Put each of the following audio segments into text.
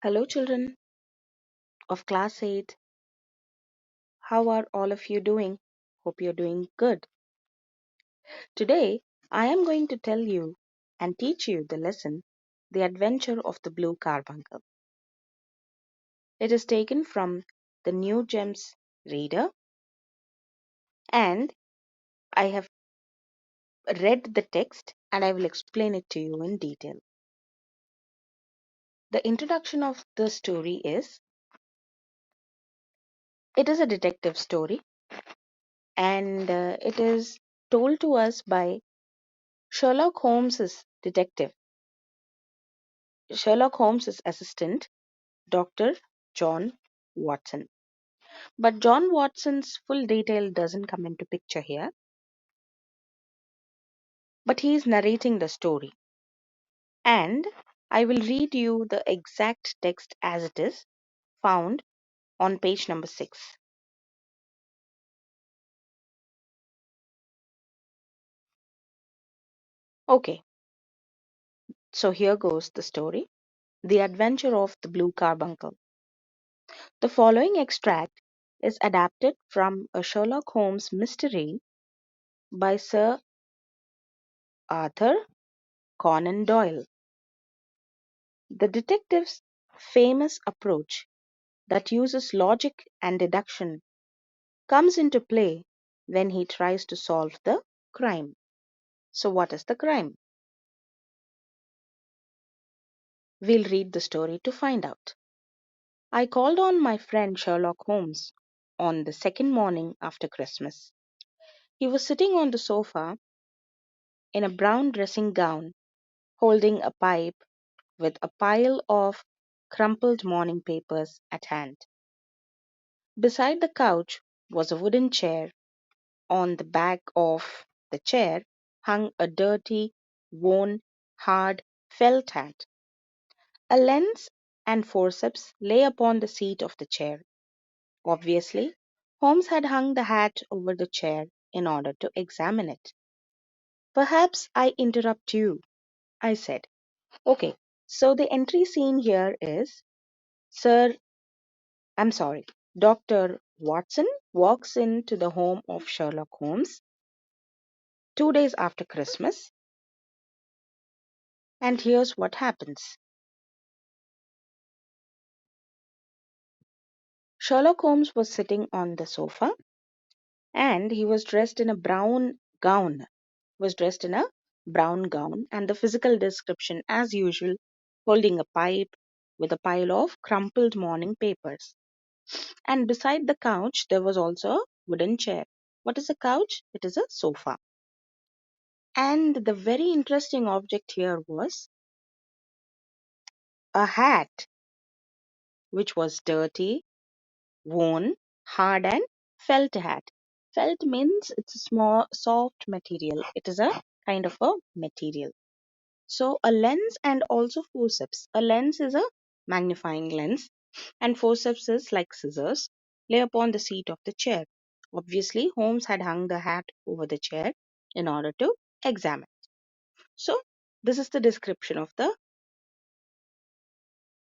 Hello, children of class 8. How are all of you doing? Hope you're doing good. Today, I am going to tell you and teach you the lesson, The Adventure of the Blue Carbuncle. It is taken from the New Gems Reader, and I have read the text and I will explain it to you in detail. The introduction of the story is it is a detective story and it is told to us by Sherlock Holmes's detective. Sherlock Holmes's assistant, Dr. John Watson. But John Watson's full detail doesn't come into picture here, but he is narrating the story. And I will read you the exact text as it is found on page number 6. Okay, so here goes the story, The Adventure of the Blue Carbuncle. The following extract is adapted from a Sherlock Holmes mystery by Sir Arthur Conan Doyle. The detective's famous approach that uses logic and deduction comes into play when he tries to solve the crime. So, what is the crime? We'll read the story to find out. I called on my friend Sherlock Holmes on the second morning after Christmas. He was sitting on the sofa in a brown dressing gown, holding a pipe with a pile of crumpled morning papers at hand. Beside the couch was a wooden chair. On the back of the chair hung a dirty, worn, hard felt hat. A lens and forceps lay upon the seat of the chair. Obviously, Holmes had hung the hat over the chair in order to examine it. Perhaps I interrupt you, I said. Okay, so the entry scene here is Sir, I'm sorry, Dr. Watson walks into the home of Sherlock Holmes 2 days after Christmas. And here's what happens. Sherlock Holmes was sitting on the sofa and he was dressed in a brown gown. Was dressed in a brown gown and the physical description as usual, holding a pipe with a pile of crumpled morning papers. And beside the couch there was also a wooden chair. What is a couch? It is a sofa. And the very interesting object here was a hat which was dirty, worn, hard and felt hat. Felt means it's a small soft material. It is a kind of a material. So a lens and also forceps. A lens is a magnifying lens and forceps is like scissors lay upon the seat of the chair. Obviously Holmes had hung the hat over the chair in order to examine. So this is the description of the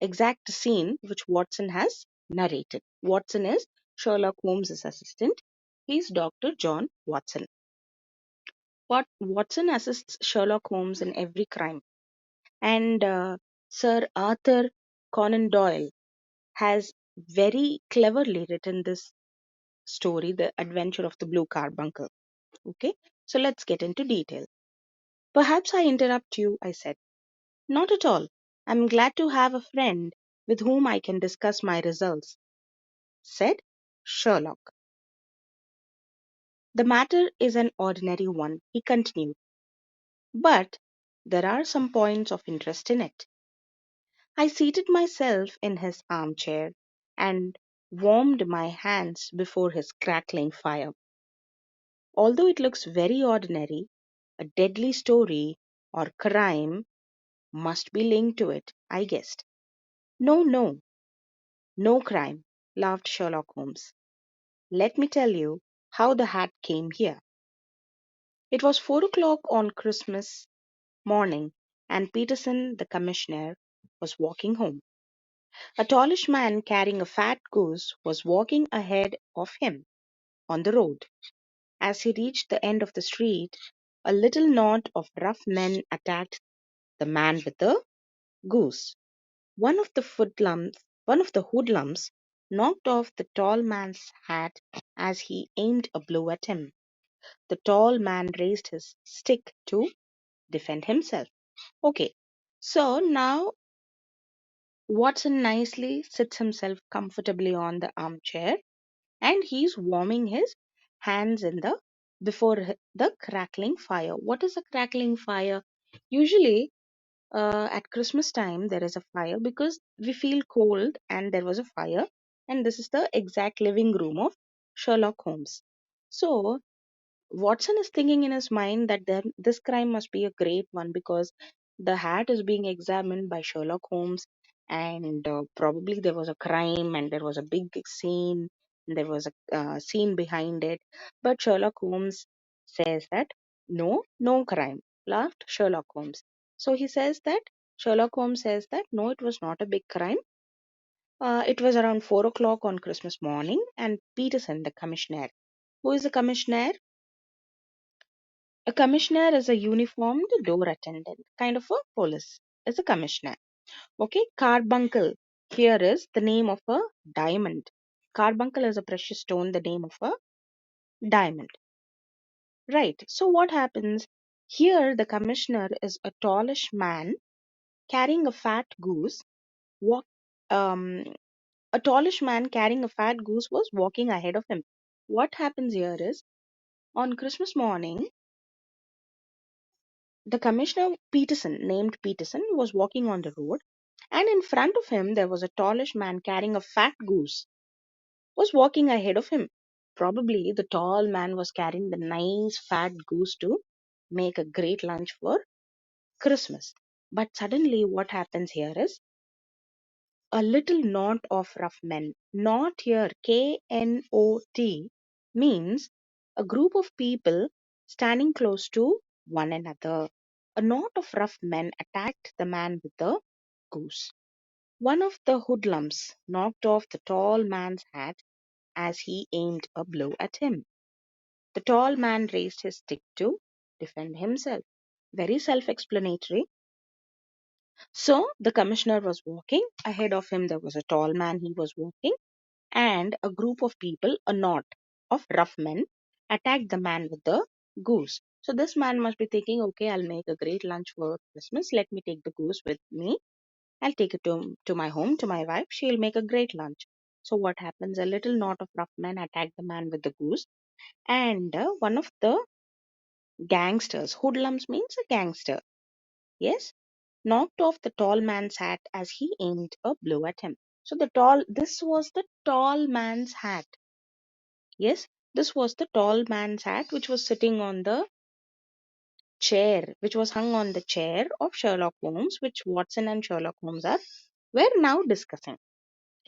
exact scene which Watson has narrated. Watson is Sherlock Holmes' assistant. He's Dr. John Watson. Watson assists Sherlock Holmes in every crime. And Sir Arthur Conan Doyle has very cleverly written this story, The Adventure of the Blue Carbuncle. Okay, so let's get into detail. Perhaps I interrupt you, I said. Not at all. I'm glad to have a friend with whom I can discuss my results, said Sherlock. The matter is an ordinary one, he continued, but there are some points of interest in it. I seated myself in his armchair and warmed my hands before his crackling fire. Although it looks very ordinary, a deadly story or crime must be linked to it, I guessed. No, no, no crime, laughed Sherlock Holmes. Let me tell you how the hat came here. It was 4 o'clock on Christmas morning, and Peterson, the commissioner, was walking home. A tallish man carrying a fat goose was walking ahead of him on the road. As he reached the end of the street, a little knot of rough men attacked the man with the goose. One of the hoodlums knocked off the tall man's hat as he aimed a blow at him. The tall man raised his stick to defend himself. Okay, so now Watson nicely sits himself comfortably on the armchair and he's warming his hands in the before the crackling fire. What is a crackling fire? Usually, at Christmas time, there is a fire because we feel cold and there was a fire, and this is the exact living room of Sherlock Holmes. So, Watson is thinking in his mind that this crime must be a great one because the hat is being examined by Sherlock Holmes, and probably there was a crime and there was a big scene, and there was a scene behind it. But Sherlock Holmes says that no, no crime, laughed Sherlock Holmes. So he says that Sherlock Holmes says that no, it was not a big crime. It was around 4 o'clock on Christmas morning, and Peterson, the commissioner, who is the commissioner? A commissioner is a uniformed door attendant, kind of a police. Is a commissioner. Okay, carbuncle. Here is the name of a diamond. Carbuncle is a precious stone, the name of a diamond. Right. So what happens? Here, the commissioner is a tallish man carrying a fat goose. Walk. Um, a tallish man carrying a fat goose was walking ahead of him. What happens here is on Christmas morning, the commissioner Peterson, named Peterson, was walking on the road, and in front of him there was a tallish man carrying a fat goose, was walking ahead of him. Probably the tall man was carrying the nice fat goose to make a great lunch for Christmas. But suddenly, what happens here is a little knot of rough men. Knot here, KNOT, means a group of people standing close to one another. A knot of rough men attacked the man with the goose. One of the hoodlums knocked off the tall man's hat as he aimed a blow at him. The tall man raised his stick to defend himself. Very self explanatory. So the commissioner was walking. Ahead of him, there was a tall man, he was walking, and a group of people, a knot of rough men, attacked the man with the goose. So this man must be thinking, okay, I'll make a great lunch for Christmas. Let me take the goose with me. I'll take it to my home, to my wife. She'll make a great lunch. So what happens? A little knot of rough men attacked the man with the goose, and one of the gangsters, hoodlums means a gangster, yes, knocked off the tall man's hat as he aimed a blow at him. So this was the tall man's hat. Yes, this was the tall man's hat which was sitting on the chair, which was hung on the chair of Sherlock Holmes, which Watson and Sherlock Holmes were now discussing.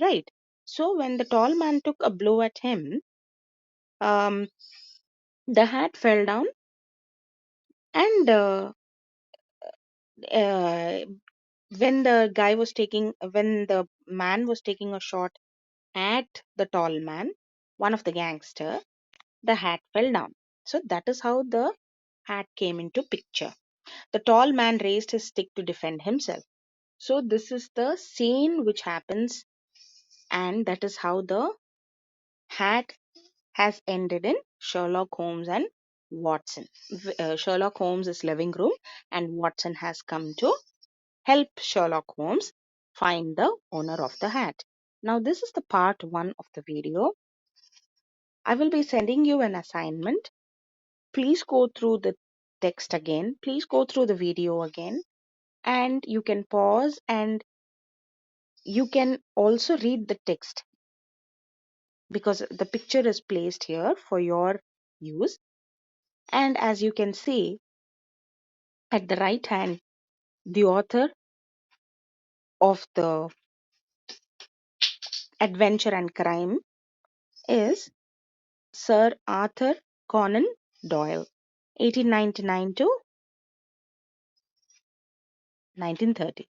Right. So when the tall man took a blow at him, um, the hat fell down, and uh, when the man was taking a shot at the tall man, one of the gangster, the hat fell down. So that is how the hat came into picture. The tall man raised his stick to defend himself. So this is the scene which happens, and that is how the hat has ended in Sherlock Holmes and Watson. Sherlock Holmes' living room, and Watson has come to help Sherlock Holmes find the owner of the hat. Now, this is the part one of the video. I will be sending you an assignment. Please go through the text again. Please go through the video again. And you can pause and you can also read the text because the picture is placed here for your use. And as you can see at the right hand, the author of the adventure and crime is Sir Arthur Conan Doyle, 1899 to 1930.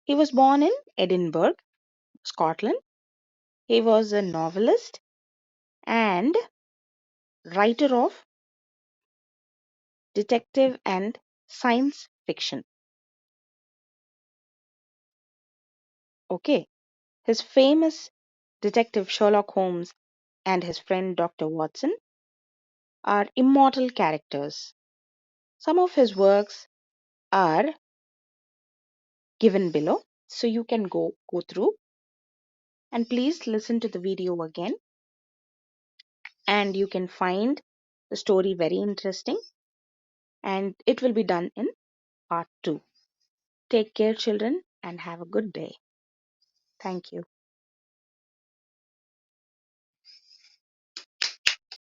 He was born in Edinburgh, Scotland. He was a novelist and writer of detective and science fiction. Okay, his famous detective Sherlock Holmes and his friend Dr. Watson are immortal characters. Some of his works are given below, so you can go through, and please listen to the video again, and you can find the story very interesting, and it will be done in part 2. Take care, children, and have a good day. Thank you.